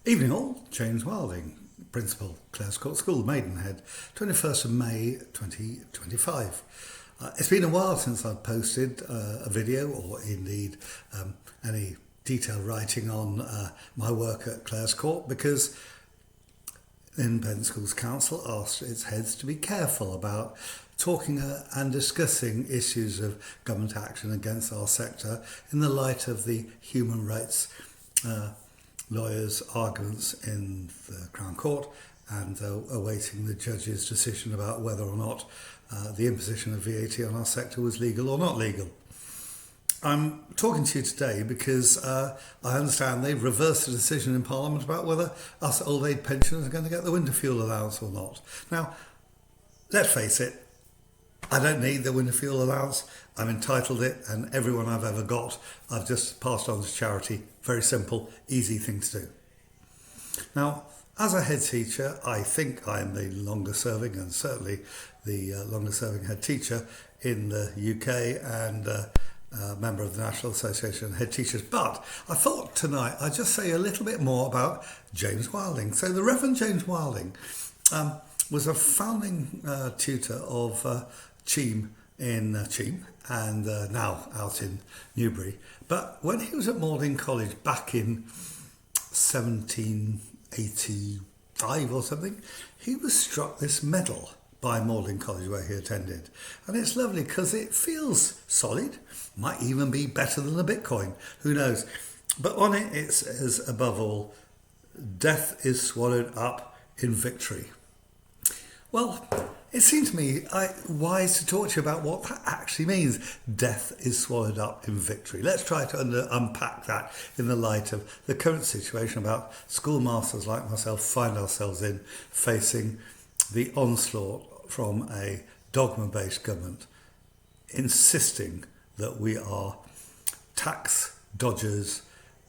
Evening all, James Wilding, Principal, Clares Court School, Maidenhead, 21st of May 2025. It's been a while since I've posted a video or indeed any detailed writing on my work at Clares Court because the Independent Schools Council asked its heads to be careful about talking and discussing issues of government action against our sector in the light of the human rights lawyers' arguments in the Crown Court and awaiting the judge's decision about whether or not the imposition of VAT on our sector was legal or not legal. I'm talking to you today because I understand they've reversed the decision in Parliament about whether us old age pensioners are going to get the winter fuel allowance or not. Now, let's face it, I don't need the winter fuel allowance. I'm entitled it, and everyone I've ever got, I've just passed on to charity. Very simple, easy thing to do. Now, as a head teacher, I think I'm the longest serving and certainly the longest serving head teacher in the UK and member of the National Association of Head Teachers. But I thought tonight I'd just say a little bit more about James Wilding. So the Reverend James Wilding was a founding tutor of Cheam in Cheam and now out in Newbury. But when he was at Magdalen College back in 1785 or something, he was struck this medal by Magdalen College where he attended. And it's lovely because it feels solid, might even be better than a Bitcoin, who knows. But on it, it says, above all, death is swallowed up in victory. Well, it seemed to me wise to talk to you about what that actually means. Death is swallowed up in victory. Let's try to unpack that in the light of the current situation about schoolmasters like myself find ourselves in facing the onslaught from a dogma-based government insisting that we are tax dodgers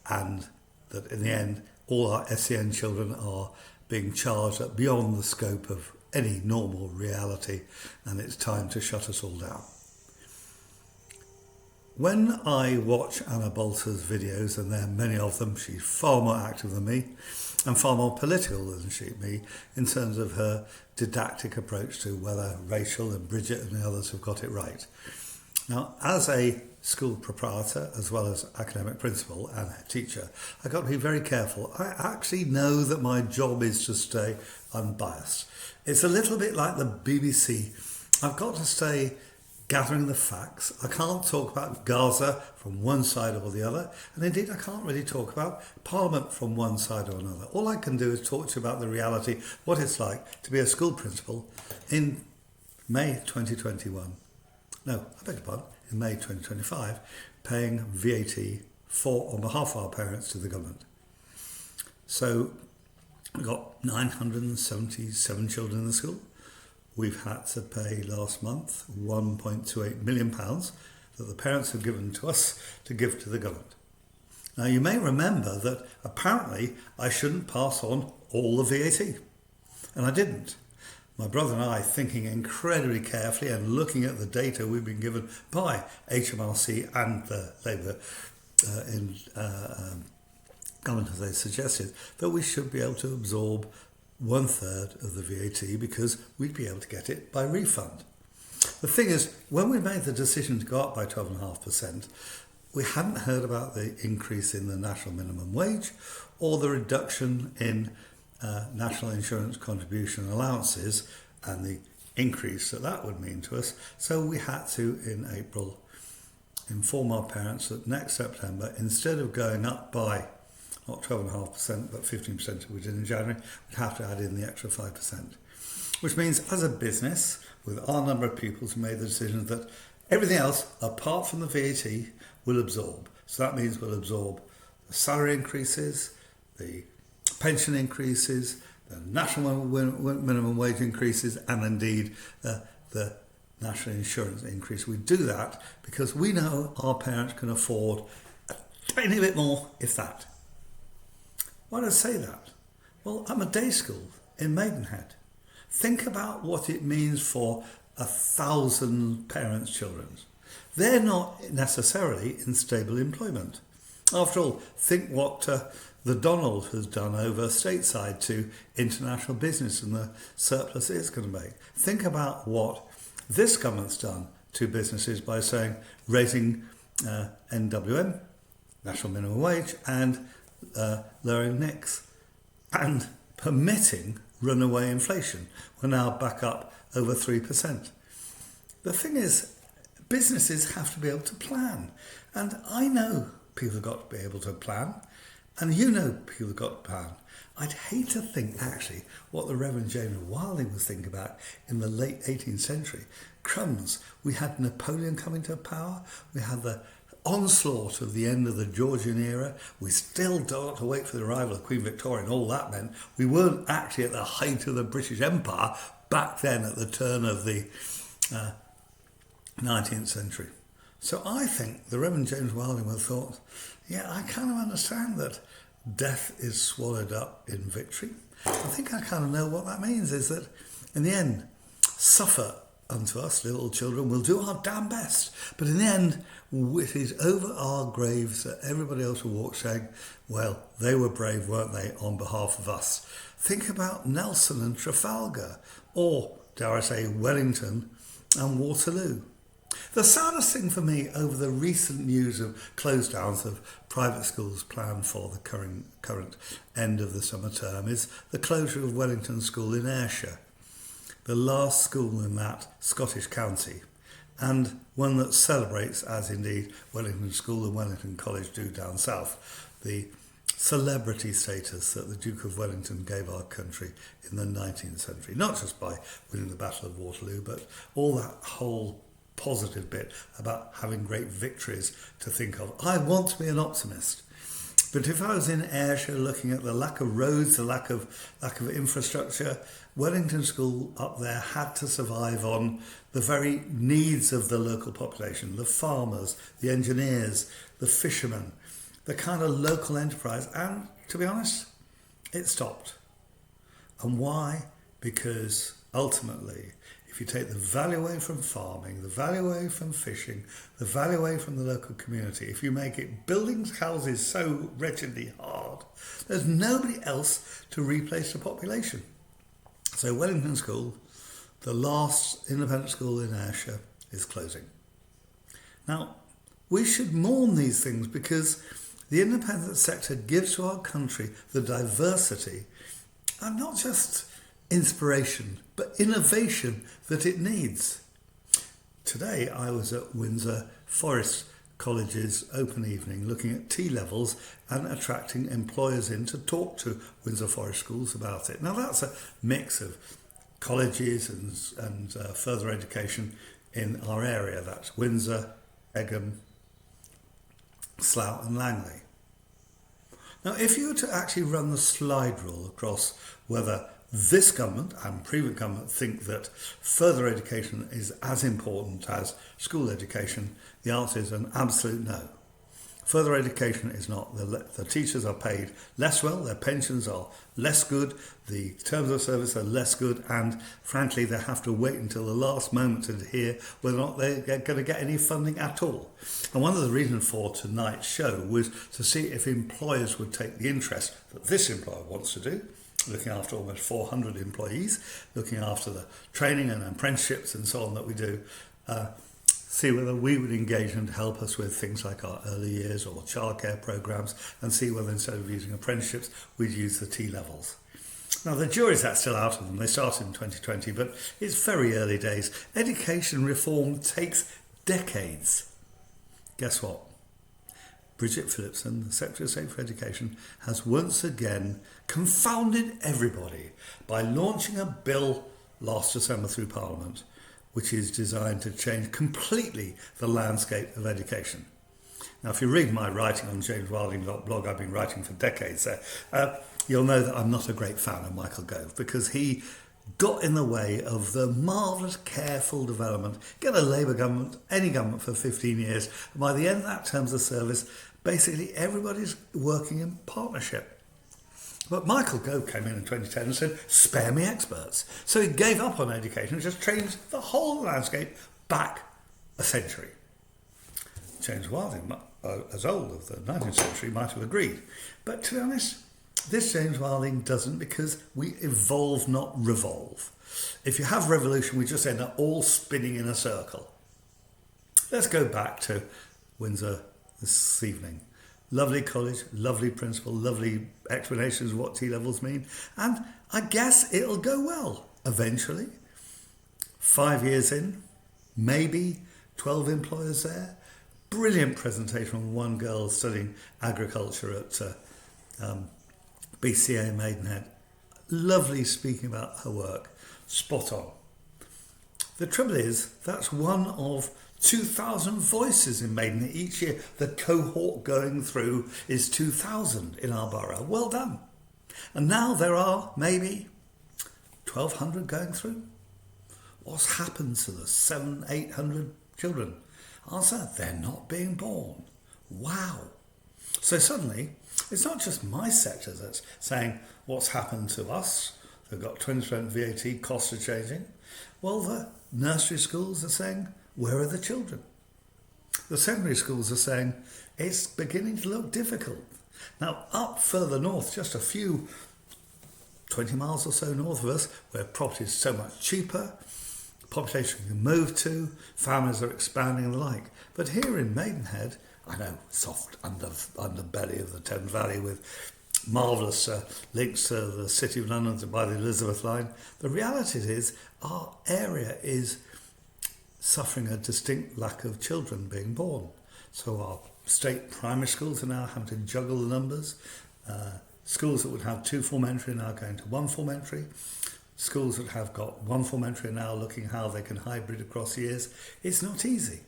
and that in the end all our SEN children are being charged at beyond the scope of any normal reality, and it's time to shut us all down. When I watch Ana Boulter's videos, and there are many of them, she's far more active than me and far more political than me in terms of her didactic approach to whether Rachel and Bridget and the others have got it right. Now, as a school proprietor, as well as academic principal and head teacher, I've got to be very careful. I actually know that my job is to stay unbiased. It's a little bit like the BBC. I've got to stay gathering the facts. I can't talk about Gaza from one side or the other, and indeed I can't really talk about Parliament from one side or another. All I can do is talk to you about the reality, what it's like to be a school principal in May 2021. No, I beg your pardon, in May 2025, paying VAT on behalf of our parents to the government. So we've got 977 children in the school. We've had to pay last month £1.28 million that the parents have given to us to give to the government. Now you may remember that apparently I shouldn't pass on all the VAT, and I didn't. My brother and I, thinking incredibly carefully and looking at the data we've been given by HMRC and the Labour government, as they suggested, that we should be able to absorb 1/3 of the VAT because we'd be able to get it by refund. The thing is, when we made the decision to go up by 12.5%, we hadn't heard about the increase in the national minimum wage or the reduction in national insurance contribution allowances and the increase that would mean to us. So we had to, in April, inform our parents that next September, instead of going up by not 12.5%, but 15% we did in January, we'd have to add in the extra 5%. Which means, as a business, with our number of pupils, we made the decision that everything else, apart from the VAT, will absorb. So that means we'll absorb the salary increases, the pension increases, the national minimum wage increases, and indeed the national insurance increase. We do that because we know our parents can afford a tiny bit more, if that. Why do I say that? Well, I'm a day school in Maidenhead. Think about what it means for 1,000 parents' children. They're not necessarily in stable employment. After all, think what the Donald has done over stateside to international business and the surplus it's going to make. Think about what this government's done to businesses by saying raising NWM, national minimum wage, and lowering NICs, and permitting runaway inflation. We're now back up over 3%. The thing is, businesses have to be able to plan. And I know people have got to be able to plan, and you know people have got to plan. I'd hate to think, actually, what the Reverend James Wilding was thinking about in the late 18th century. Crumbs, we had Napoleon coming to power, we had the onslaught of the end of the Georgian era, we still don't have to wait for the arrival of Queen Victoria, and all that meant we weren't actually at the height of the British Empire back then at the turn of the 19th century. So I think the Reverend James Wilding would have thought, yeah, I kind of understand that death is swallowed up in victory. I think I kind of know what that means, is that in the end, suffer unto us, little children, we'll do our damn best. But in the end, it is over our graves that everybody else will walk saying, well, they were brave, weren't they, on behalf of us. Think about Nelson and Trafalgar, or, dare I say, Wellington and Waterloo. The saddest thing for me over the recent news of close downs of private schools planned for the current end of the summer term is the closure of Wellington School in Ayrshire, the last school in that Scottish county, and one that celebrates, as indeed Wellington School and Wellington College do down south, the celebrity status that the Duke of Wellington gave our country in the 19th century, not just by winning the Battle of Waterloo, but all that whole positive bit about having great victories to think of. I want to be an optimist, but if I was in Ayrshire looking at the lack of roads, the lack of infrastructure, Wellington School up there had to survive on the very needs of the local population, the farmers, the engineers, the fishermen, the kind of local enterprise, and to be honest, it stopped. And why? Because ultimately, if you take the value away from farming, the value away from fishing, the value away from the local community, if you make it building houses so wretchedly hard, there's nobody else to replace the population. So Wellington School, the last independent school in Ayrshire, is closing. Now, we should mourn these things because the independent sector gives to our country the diversity and not just inspiration, but innovation that it needs. Today I was at Windsor Forest College's open evening looking at T-levels and attracting employers in to talk to Windsor Forest schools about it. Now that's a mix of colleges and further education in our area. That's Windsor, Egham, Slough and Langley. Now if you were to actually run the slide rule across whether this government and previous government think that further education is as important as school education, the answer is an absolute no. Further education is not. The teachers are paid less well, their pensions are less good, the terms of service are less good, and frankly they have to wait until the last moment to hear whether or not they're going to get any funding at all. And one of the reasons for tonight's show was to see if employers would take the interest that this employer wants to do, looking after almost 400 employees, looking after the training and apprenticeships and so on that we do, see whether we would engage and help us with things like our early years or childcare programs, and see whether instead of using apprenticeships, we'd use the T-levels. Now the jury's still out of them. They started in 2020, but it's very early days. Education reform takes decades. Guess what? Bridget Phillipson, the Secretary of State for Education, has once again confounded everybody by launching a bill last December through Parliament, which is designed to change completely the landscape of education. Now, if you read my writing on James Wilding blog, I've been writing for decades there, you'll know that I'm not a great fan of Michael Gove because he got in the way of the marvellous, careful development. Get a Labour government, any government for 15 years, and by the end of that terms of service, basically everybody's working in partnership. But Michael Gove came in 2010 and said, spare me experts. So he gave up on education and just changed the whole landscape back a century. James Wilding as old of the 19th century might have agreed. But to be honest, this James Wilding doesn't, because we evolve, not revolve. If you have revolution, we just end up all spinning in a circle. Let's go back to Windsor this evening. Lovely college, lovely principal, lovely explanations of what T-levels mean. And I guess it'll go well eventually. 5 years in, maybe 12 employers there. Brilliant presentation from one girl studying agriculture at BCA Maidenhead. Lovely speaking about her work. Spot on. The trouble is, that's one of 2,000 voices in Maidenhead each year. The cohort going through is 2,000 in our borough. Well done. And now there are maybe 1,200 going through. What's happened to the 700-800 children? Answer, they're not being born. Wow. So suddenly, it's not just my sector that's saying what's happened to us. They've got 20% VAT, costs are changing. Well, the nursery schools are saying, where are the children? The secondary schools are saying, it's beginning to look difficult. Now, up further north, just a few, 20 miles or so north of us, where property is so much cheaper, population can move to, families are expanding and the like. But here in Maidenhead, I know, soft underbelly of the Thames Valley with marvellous links to the City of London by the Elizabeth line. The reality is our area is suffering a distinct lack of children being born. So our state primary schools are now having to juggle the numbers. Schools that would have 2 form entry are now going to 1 form entry. Schools that have got 1 form entry are now looking how they can hybrid across years. It's not easy.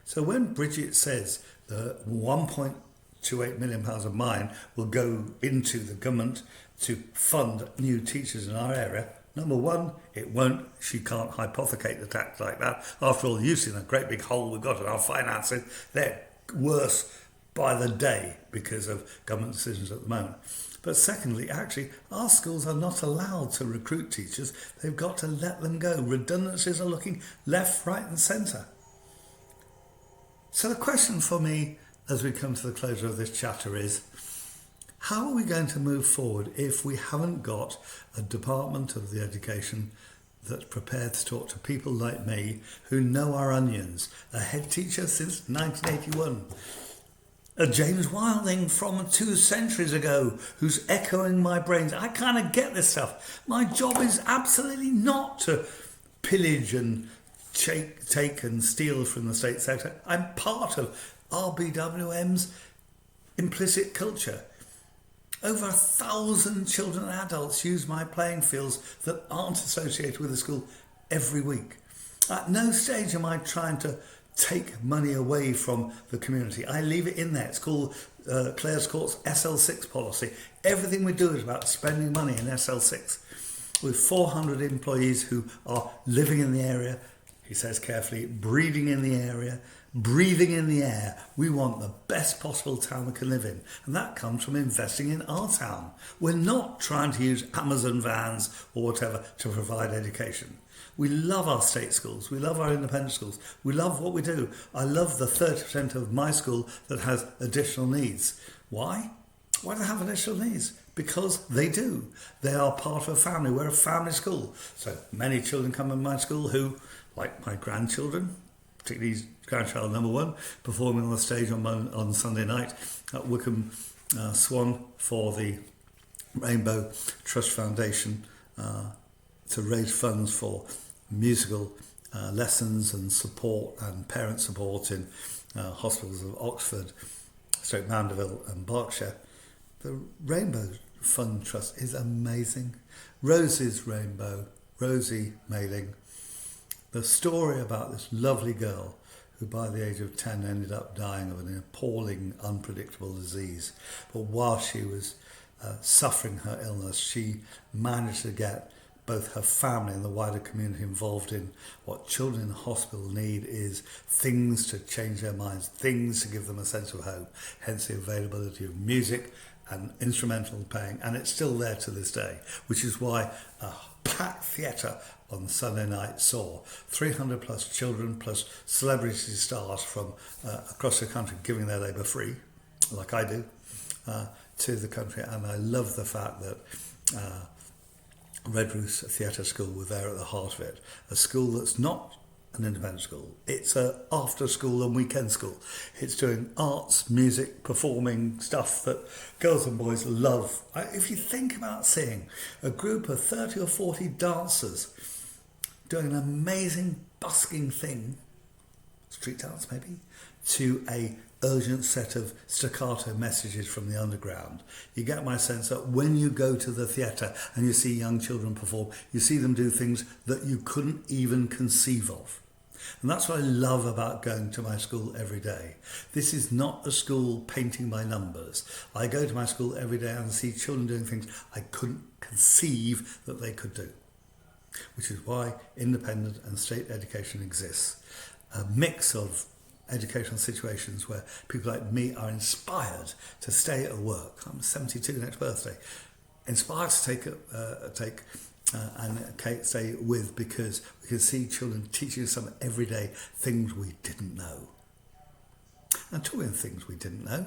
So when Bridget says that £1.28 million of mine will go into the government to fund new teachers in our area, number one, it won't. She can't hypothecate the tax like that. After all, you've seen a great big hole we've got in our finances. They're worse by the day because of government decisions at the moment. But secondly, actually, our schools are not allowed to recruit teachers. They've got to let them go. Redundancies are looking left, right and centre. So the question for me as we come to the closure of this chapter is, how are we going to move forward if we haven't got a department of the education that's prepared to talk to people like me who know our onions? A head teacher since 1981. A James Wilding from 2 centuries ago who's echoing my brains. I kind of get this stuff. My job is absolutely not to pillage and take and steal from the state sector. I'm part of RBWM's implicit culture. Over 1,000 children and adults use my playing fields that aren't associated with the school every week. At no stage am I trying to take money away from the community. I leave it in there. It's called Clare's Court's SL6 policy. Everything we do is about spending money in SL6. With 400 employees who are living in the area, he says carefully, breeding in the area, breathing in the air. We want the best possible town we can live in. And that comes from investing in our town. We're not trying to use Amazon vans or whatever to provide education. We love our state schools. We love our independent schools. We love what we do. I love the 30% of my school that has additional needs. Why? Why do they have additional needs? Because they do. They are part of a family. We're a family school. So many children come in my school who, like my grandchildren, particularly grandchild number 1, performing on the stage on Sunday night at Wickham Swan for the Rainbow Trust Foundation to raise funds for musical lessons and support and parent support in hospitals of Oxford, Stoke Mandeville and Berkshire. The Rainbow Fund Trust is amazing. Rosie's Rainbow, Rosie Mailing, the story about this lovely girl who by the age of 10 ended up dying of an appalling, unpredictable disease. But while she was suffering her illness, she managed to get both her family and the wider community involved in what children in hospital need is things to change their minds, things to give them a sense of hope, hence the availability of music and instrumental playing, and it's still there to this day, which is why a packed theatre on Sunday night saw 300 plus children plus celebrity stars from across the country giving their labour free, like I do, to the country. And I love the fact that Redruth Theatre School were there at the heart of it, a school that's not an independent school. It's a after school and weekend school. It's doing arts, music, performing stuff that girls and boys love. If you think about seeing a group of 30 or 40 dancers doing an amazing busking thing, street dance maybe, to a urgent set of staccato messages from the underground, you get my sense that when you go to the theatre and you see young children perform, you see them do things that you couldn't even conceive of. And that's what I love about going to my school every day. This is not a school painting by numbers. I go to my school every day and see children doing things I couldn't conceive that they could do, which is why independent and state education exists. A mix of educational situations where people like me are inspired to stay at work. I'm 72 next birthday. Inspired to take and Kate stay with, because we can see children teaching us some everyday things we didn't know. And talking of things we didn't know,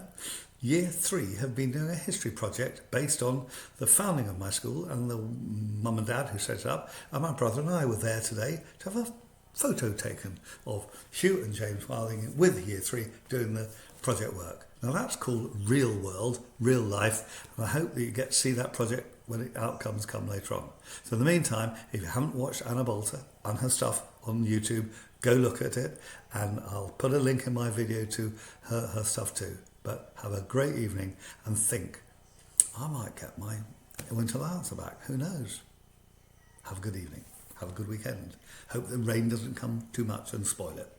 Year 3 have been doing a history project based on the founding of my school, and the mum and dad who set it up, and my brother and I were there today to have a photo taken of Hugh and James Wilding with Year 3 doing the project work. Now that's called Real World, Real Life, and I hope that you get to see that project when the outcomes come later on. So in the meantime, if you haven't watched Ana Boulter and her stuff on YouTube, go look at it, and I'll put a link in my video to her stuff too. But have a great evening, and think, I might get my winter allowance back, who knows? Have a good evening, have a good weekend. Hope the rain doesn't come too much and spoil it.